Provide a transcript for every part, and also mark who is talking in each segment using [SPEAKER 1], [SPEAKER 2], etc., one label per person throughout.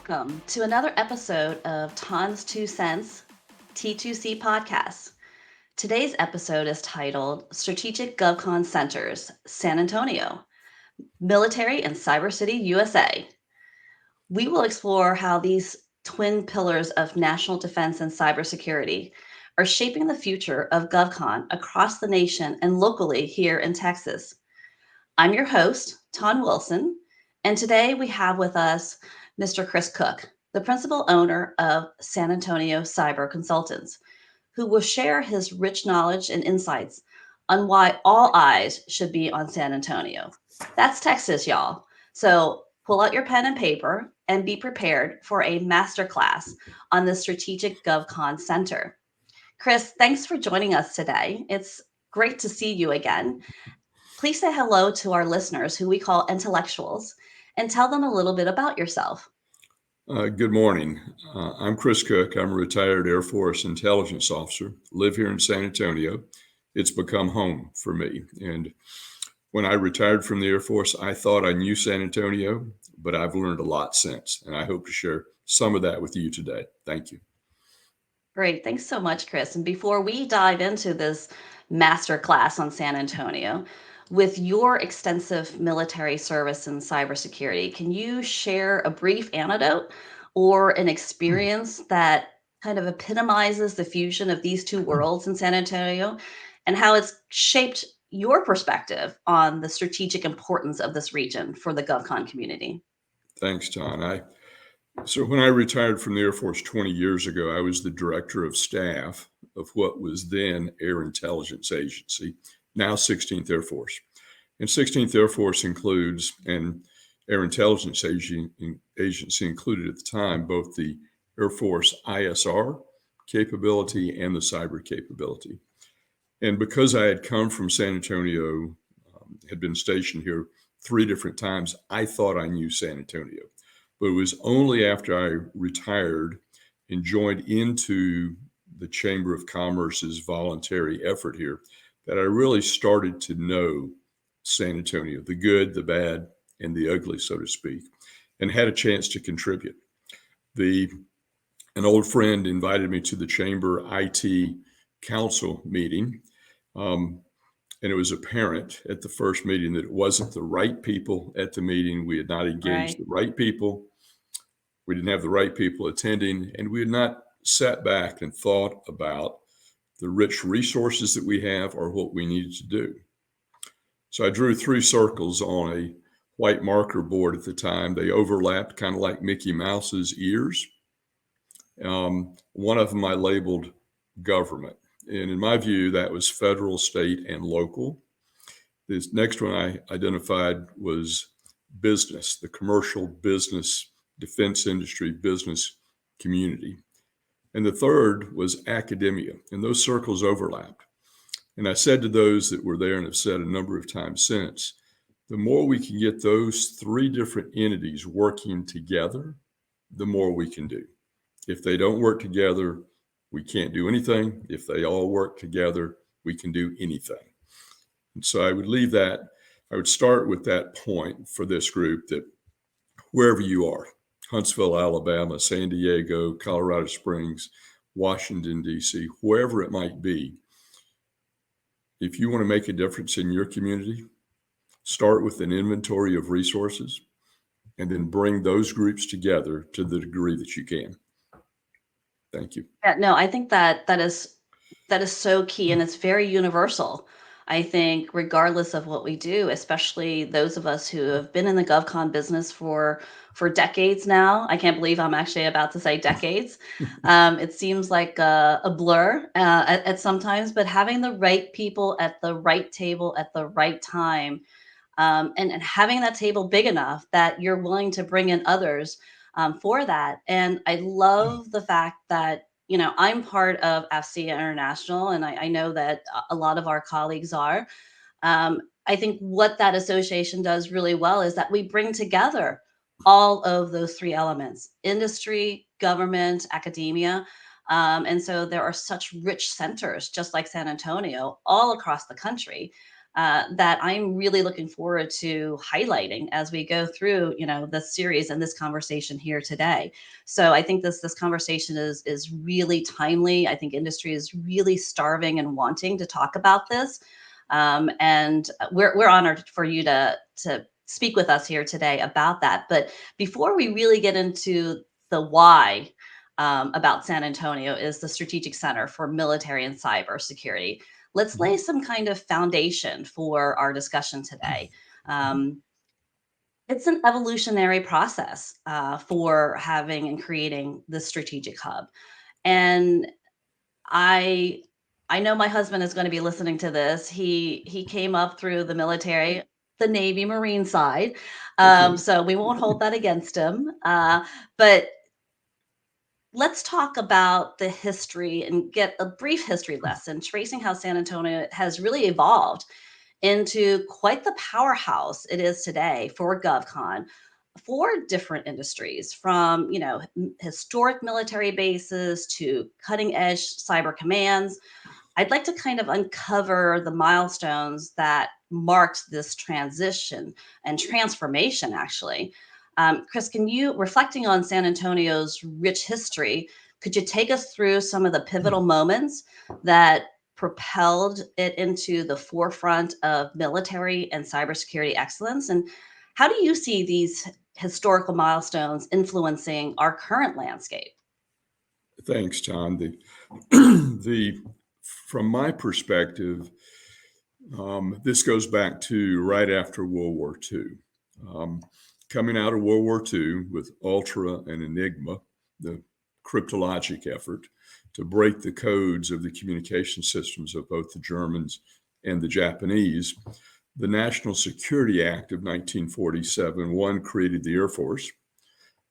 [SPEAKER 1] welcome to another episode of Ton's Two Cents T2C podcast. Today's episode is titled Strategic GovCon Centers, San Antonio, Military and Cyber City, USA. We will explore how these twin pillars of national defense and cybersecurity are shaping the future of GovCon across the nation and locally here in Texas. I'm your host, Ton Wilson, and today we have with us Mr. Chris Cook, the principal owner of San Antonio Cyber Consultants, who will share his rich knowledge and insights on why all eyes should be on San Antonio. That's Texas, y'all. So pull out your pen and paper and be prepared for a masterclass on the Strategic GovCon Center. Chris, thanks for joining us today. It's great to see you again. Please say hello to our listeners, who we call intellectuals, and tell them a little bit about yourself.
[SPEAKER 2] Good morning. I'm Chris Cook. I'm a retired Air Force intelligence officer. Live here in San Antonio. It's become home for me. And when I retired from the Air Force, I thought I knew San Antonio, but I've learned a lot since. And I hope to share some of that with you today. Thank you.
[SPEAKER 1] Great. Thanks so much, Chris. And before we dive into this master class on San Antonio, with your extensive military service in cybersecurity, can you share a brief anecdote or an experience that kind of epitomizes the fusion of these two worlds in San Antonio and how it's shaped your perspective on the strategic importance of this region for the GovCon community?
[SPEAKER 2] Thanks, John. So when I retired from the Air Force 20 years ago, I was the director of staff of what was then Air Intelligence Agency, now 16th Air Force. And 16th Air Force includes, and Air Intelligence Agency included at the time, both the Air Force ISR capability and the cyber capability. And because I had come from San Antonio, had been stationed here 3 different times, I thought I knew San Antonio. But it was only after I retired and joined into the Chamber of Commerce's voluntary effort here that I really started to know San Antonio, the good, the bad, and the ugly, so to speak, and had a chance to contribute. An old friend invited me to the Chamber IT Council meeting, and it was apparent at the first meeting that it wasn't the right people at the meeting. We had not engaged
[SPEAKER 1] Right.
[SPEAKER 2] the right people. We didn't have the right people attending, and we had not sat back and thought about the rich resources that we have or what we needed to do. So I drew 3 circles on a white marker board at the time. They overlapped kind of like Mickey Mouse's ears. One of them I labeled government. And in my view, that was federal, state, and local. This next one I identified was business, the commercial business, defense industry, business community. And the third was academia. And those circles overlapped. And I said to those that were there and have said a number of times since, the more we can get those 3 different entities working together, the more we can do. If they don't work together, we can't do anything. If they all work together, we can do anything. And so I would start with that point for this group that wherever you are, Huntsville, Alabama, San Diego, Colorado Springs, Washington, D.C., wherever it might be, if you want to make a difference in your community, start with an inventory of resources and then bring those groups together to the degree that you can. Thank you.
[SPEAKER 1] Yeah, no, I think that is so key, and it's very universal. I think regardless of what we do, especially those of us who have been in the GovCon business for decades now. I can't believe I'm actually about to say decades. It seems like a blur at sometimes, but having the right people at the right table at the right time, and having that table big enough that you're willing to bring in others for that. And I love the fact that, I'm part of AFCEA International, and I know that a lot of our colleagues are. I think what that association does really well is that we bring together all of those 3 elements: industry, government, academia. And so there are such rich centers, just like San Antonio, all across the country. that I'm really looking forward to highlighting as we go through, this series and this conversation here today. So I think this conversation is really timely. I think industry is really starving and wanting to talk about this, and we're honored for you to speak with us here today about that. But before we really get into the why about San Antonio is the Strategic Center for Military and Cybersecurity. Let's lay some kind of foundation for our discussion today. Um, it's an evolutionary process for having and creating this strategic hub. And I I know my husband is going to be listening to this. He came up through the military, the Navy Marine side,
[SPEAKER 2] Okay.
[SPEAKER 1] so we won't hold that against him. But let's talk about the history and get a brief history lesson, tracing how San Antonio has really evolved into quite the powerhouse it is today for GovCon, for different industries, from historic military bases to cutting edge cyber commands. I'd like to kind of uncover the milestones that marked this transition and transformation, actually. Chris, can you, reflecting on San Antonio's rich history, could you take us through some of the pivotal moments that propelled it into the forefront of military and cybersecurity excellence? And how do you see these historical milestones influencing our current landscape?
[SPEAKER 2] Thanks, John. The from my perspective, this goes back to right after World War II. Um, Coming out of World War II with Ultra and Enigma, the cryptologic effort to break the codes of the communication systems of both the Germans and the Japanese, the National Security Act of 1947, one, created the Air Force.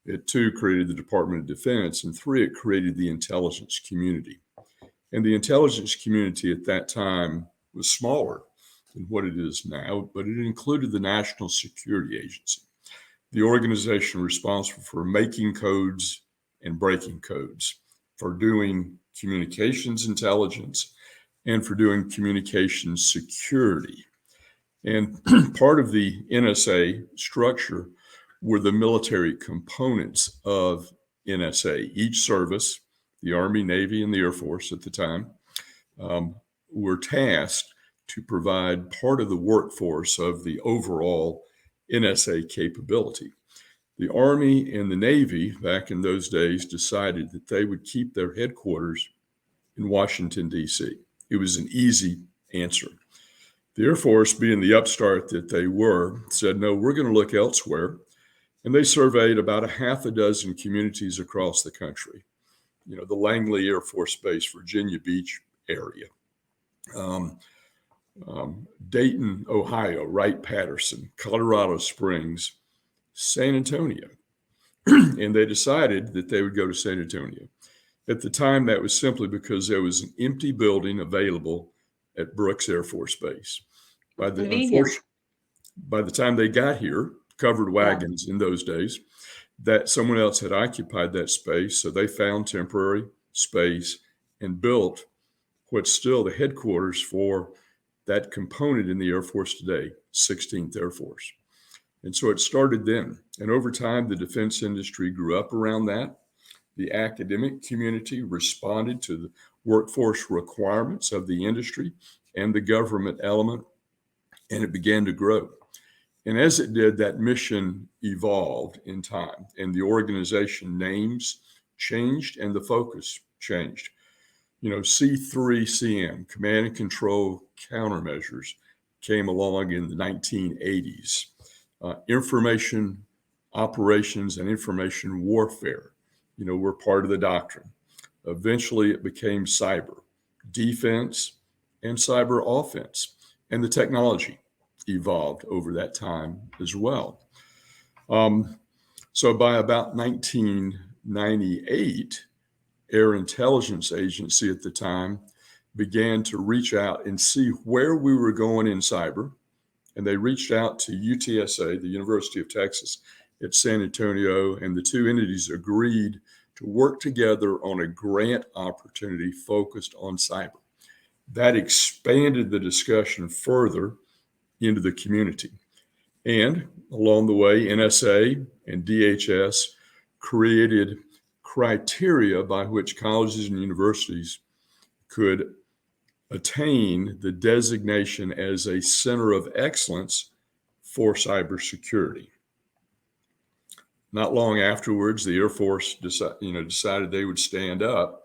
[SPEAKER 2] It, two, created the Department of Defense, and three, it created the intelligence community. And the intelligence community at that time was smaller than what it is now, but it included the National Security Agency, the organization responsible for making codes and breaking codes, for doing communications intelligence, and for doing communications security. And part of the NSA structure were the military components of NSA. Each service, the Army, Navy, and the Air Force at the time, were tasked to provide part of the workforce of the overall NSA capability. The Army and the Navy back in those days decided that they would keep their headquarters in Washington, D.C. It was an easy answer. The Air Force, being the upstart that they were, said, no, we're going to look elsewhere. And they surveyed about a half a dozen communities across the country. The Langley Air Force Base, Virginia Beach area, Dayton, Ohio, Wright-Patterson, Colorado Springs, San Antonio. And they decided that they would go to San Antonio. At the time, that was simply because there was an empty building available at Brooks Air Force Base. By
[SPEAKER 1] Convenient.
[SPEAKER 2] the time they got here, covered
[SPEAKER 1] Yeah.
[SPEAKER 2] wagons in those days, that someone else had occupied that space. So they found temporary space and built what's still the headquarters for that component in the Air Force today, 16th Air Force. And so it started then. And over time, the defense industry grew up around that. The academic community responded to the workforce requirements of the industry and the government element, and it began to grow. And as it did, that mission evolved in time, and the organization names changed and the focus changed. C3CM, Command and Control Countermeasures, came along in the 1980s. Information operations and information warfare, were part of the doctrine. Eventually, it became cyber defense and cyber offense, and the technology evolved over that time as well. So by about 1998, Air Intelligence Agency at the time began to reach out and see where we were going in cyber. And they reached out to UTSA, the University of Texas at San Antonio, and the two entities agreed to work together on a grant opportunity focused on cyber. That expanded the discussion further into the community. And along the way, NSA and DHS created criteria by which colleges and universities could attain the designation as a center of excellence for cybersecurity. Not long afterwards, the Air Force decided they would stand up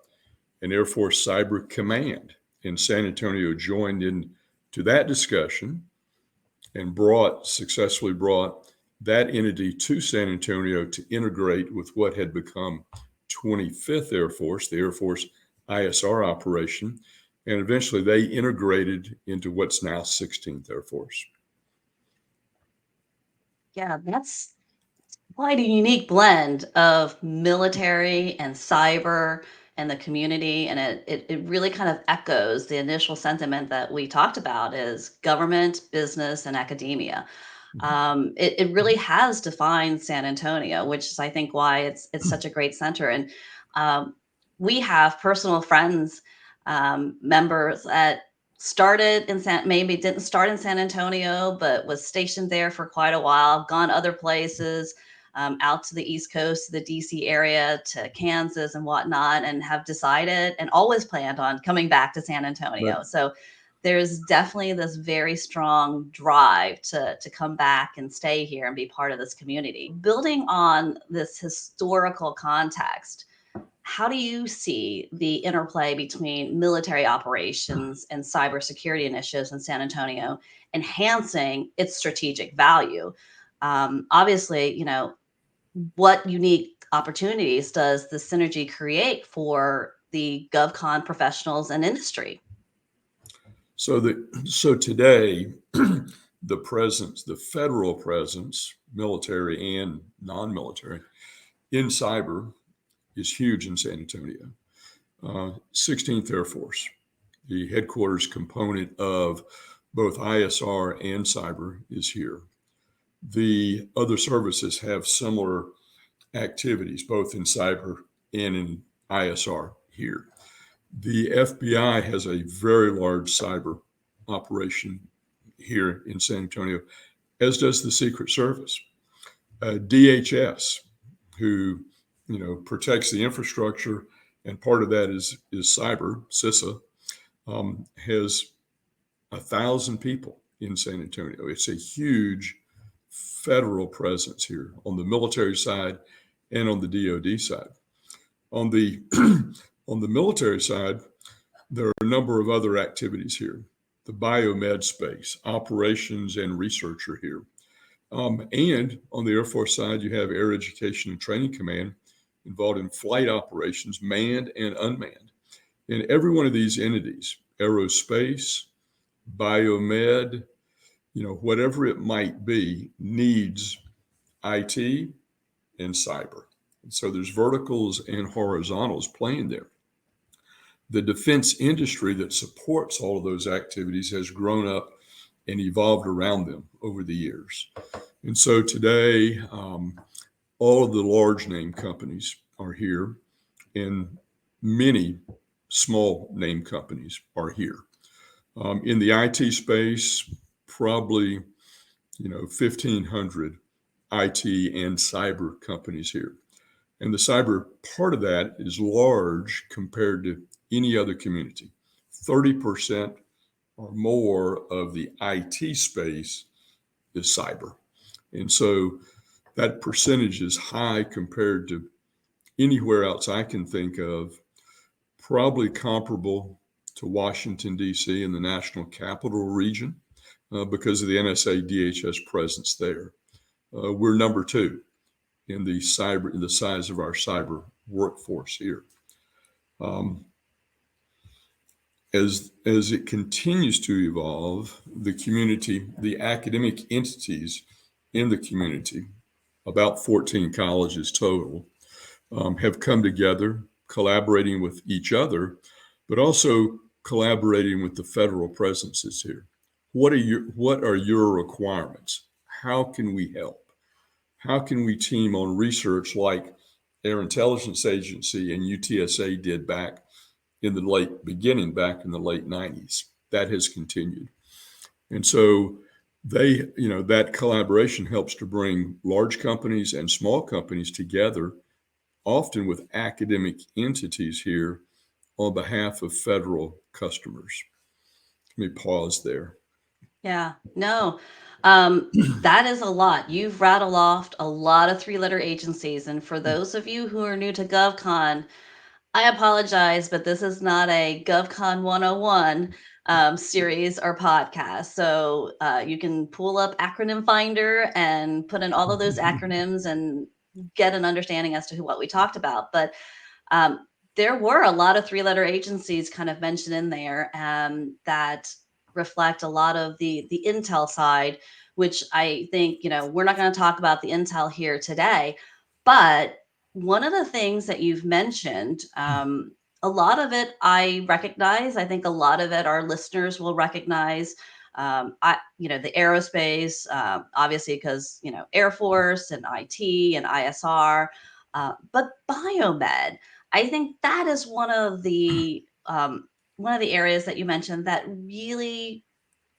[SPEAKER 2] an Air Force Cyber Command in San Antonio joined into that discussion and successfully brought that entity to San Antonio to integrate with what had become 25th Air Force, the Air Force ISR operation, and eventually they integrated into what's now 16th Air Force.
[SPEAKER 1] Yeah, that's quite a unique blend of military and cyber and the community. And it really kind of echoes the initial sentiment that we talked about is government, business, and academia. It really has defined San Antonio, which is, I think, why it's such a great center. And um, we have personal friends, members that started in maybe didn't start in San Antonio, but was stationed there for quite a while, gone other places, out to the East Coast, to the DC area, to Kansas and whatnot, and have decided and always planned on coming back to San Antonio.
[SPEAKER 2] Right.
[SPEAKER 1] So there's definitely this very strong drive to come back and stay here and be part of this community. Building on this historical context, how do you see the interplay between military operations and cybersecurity initiatives in San Antonio enhancing its strategic value? Obviously, what unique opportunities does the synergy create for the GovCon professionals and industry?
[SPEAKER 2] So today, the federal presence, military and non-military, in cyber is huge in San Antonio. 16th Air Force, the headquarters component of both ISR and cyber, is here. The other services have similar activities, both in cyber and in ISR here. The FBI has a very large cyber operation here in San Antonio, as does the Secret Service. DHS, who protects the infrastructure, and part of that is cyber. CISA has 1,000 people in San Antonio. It's a huge federal presence here on the military side and on the DoD side. On the on the military side, there are a number of other activities here. The biomed space, operations and research are here. And on the Air Force side, you have Air Education and Training Command involved in flight operations, manned and unmanned. In every one of these entities, aerospace, biomed, whatever it might be, needs IT and cyber. And so there's verticals and horizontals playing there. The defense industry that supports all of those activities has grown up and evolved around them over the years. And so today, all of the large name companies are here, and many small name companies are here. In the IT space, probably 1,500 IT and cyber companies here. And the cyber part of that is large compared to any other community. 30% or more of the IT space is cyber. And so that percentage is high compared to anywhere else I can think of, probably comparable to Washington, D.C. and the National Capital Region because of the NSA DHS presence there. We're number 2 in the size of our cyber workforce here. As it continues to evolve, the community, the academic entities in the community, about 14 colleges total, have come together, collaborating with each other, but also collaborating with the federal presences here. What are your requirements? How can we help? How can we team on research like Air Intelligence Agency and UTSA did back in the late 90s? That has continued. And so that collaboration helps to bring large companies and small companies together, often with academic entities here on behalf of federal customers. Let me pause there.
[SPEAKER 1] Yeah, no, that is a lot. You've rattled off a lot of three-letter agencies, and for those of you who are new to GovCon, I apologize, but this is not a GovCon 101 series or podcast. So you can pull up Acronym Finder and put in all of those acronyms and get an understanding as to what we talked about. But um, there were a lot of three-letter agencies kind of mentioned in there that reflect a lot of the Intel side, which I think, we're not going to talk about the Intel here today, but one of the things that you've mentioned, a lot of it I recognize. I think a lot of it our listeners will recognize. The aerospace, obviously, because Air Force and IT and ISR, but biomed. I think that is one of the areas that you mentioned that really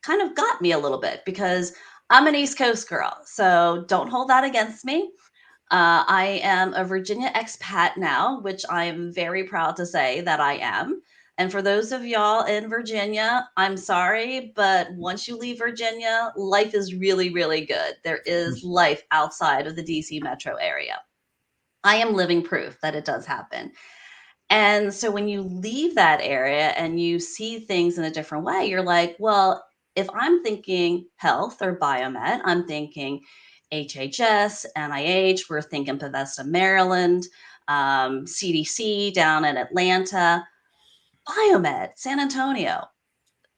[SPEAKER 1] kind of got me a little bit because I'm an East Coast girl, so don't hold that against me. I am a Virginia expat now, which I am very proud to say that I am. And for those of y'all in Virginia, I'm sorry, but once you leave Virginia, life is really, really good. There is life outside of the DC metro area. I am living proof that it does happen. And so when you leave that area and you see things in a different way, you're like, well, if I'm thinking health or biomed, I'm thinking HHS, NIH, we're thinking Bethesda, Maryland, CDC down in Atlanta, biomed, San Antonio.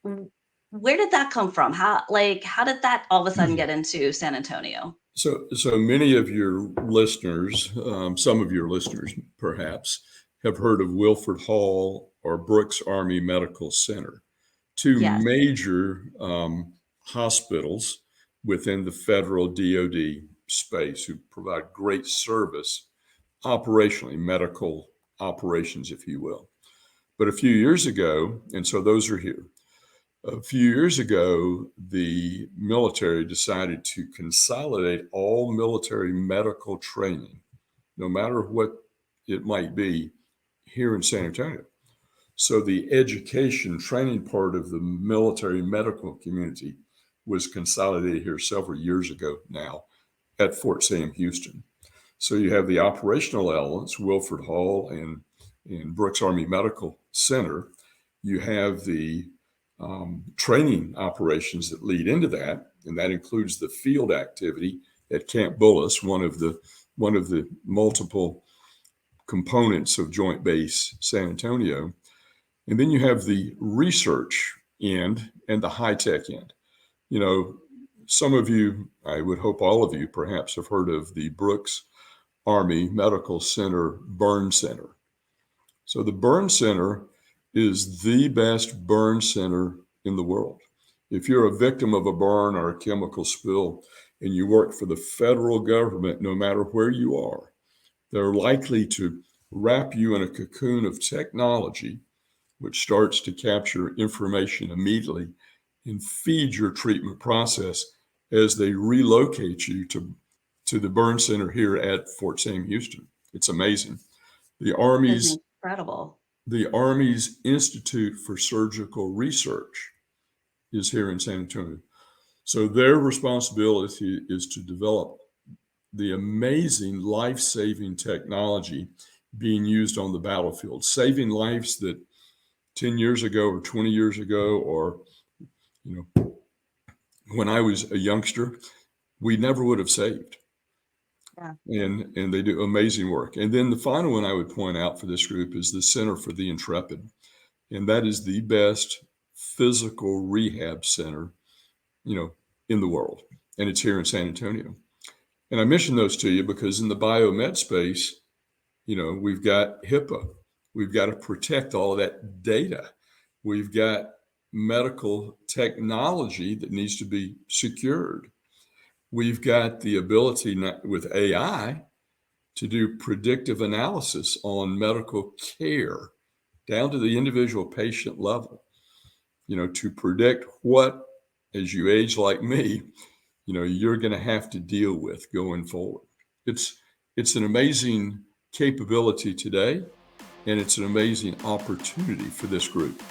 [SPEAKER 1] Where did that come from? How did that all of a sudden get into San Antonio?
[SPEAKER 2] So many of your listeners, some of your listeners perhaps, have heard of Wilford Hall or Brooks Army Medical Center, two
[SPEAKER 1] Yes.
[SPEAKER 2] major hospitals within the federal DoD space who provide great service operationally, medical operations, if you will. But a few years ago, and so those are here. A few years ago, the military decided to consolidate all military medical training, no matter what it might be, here in San Antonio. So the education training part of the military medical community was consolidated here several years ago now at Fort Sam Houston. So you have the operational elements, Wilford Hall and Brooks Army Medical Center. You have the training operations that lead into that, and that includes the field activity at Camp Bullis, one of the multiple components of Joint Base San Antonio. And then you have the research end and the high tech end. Some of you, I would hope all of you perhaps, have heard of the Brooks Army Medical Center Burn Center. So the Burn Center is the best burn center in the world. If you're a victim of a burn or a chemical spill and you work for the federal government, no matter where you are, they're likely to wrap you in a cocoon of technology, which starts to capture information immediately and feed your treatment process as they relocate you to the burn center here at Fort Sam Houston. It's amazing. The
[SPEAKER 1] It's
[SPEAKER 2] Army's
[SPEAKER 1] incredible.
[SPEAKER 2] the Army's Institute for Surgical Research is here in San Antonio. So their responsibility is to develop the amazing life-saving technology being used on the battlefield, saving lives that 10 years ago or 20 years ago, or when I was a youngster, we never would have saved.
[SPEAKER 1] Yeah.
[SPEAKER 2] And they do amazing work. And then the final one I would point out for this group is the Center for the Intrepid. And that is the best physical rehab center, in the world. And it's here in San Antonio. And I mention those to you because in the biomed space, we've got HIPAA. We've got to protect all of that data. We've got medical technology that needs to be secured. We've got the ability with AI to do predictive analysis on medical care down to the individual patient level, to predict what as you age like me, you're going to have to deal with going forward. It's an amazing capability today, and it's an amazing opportunity for this group.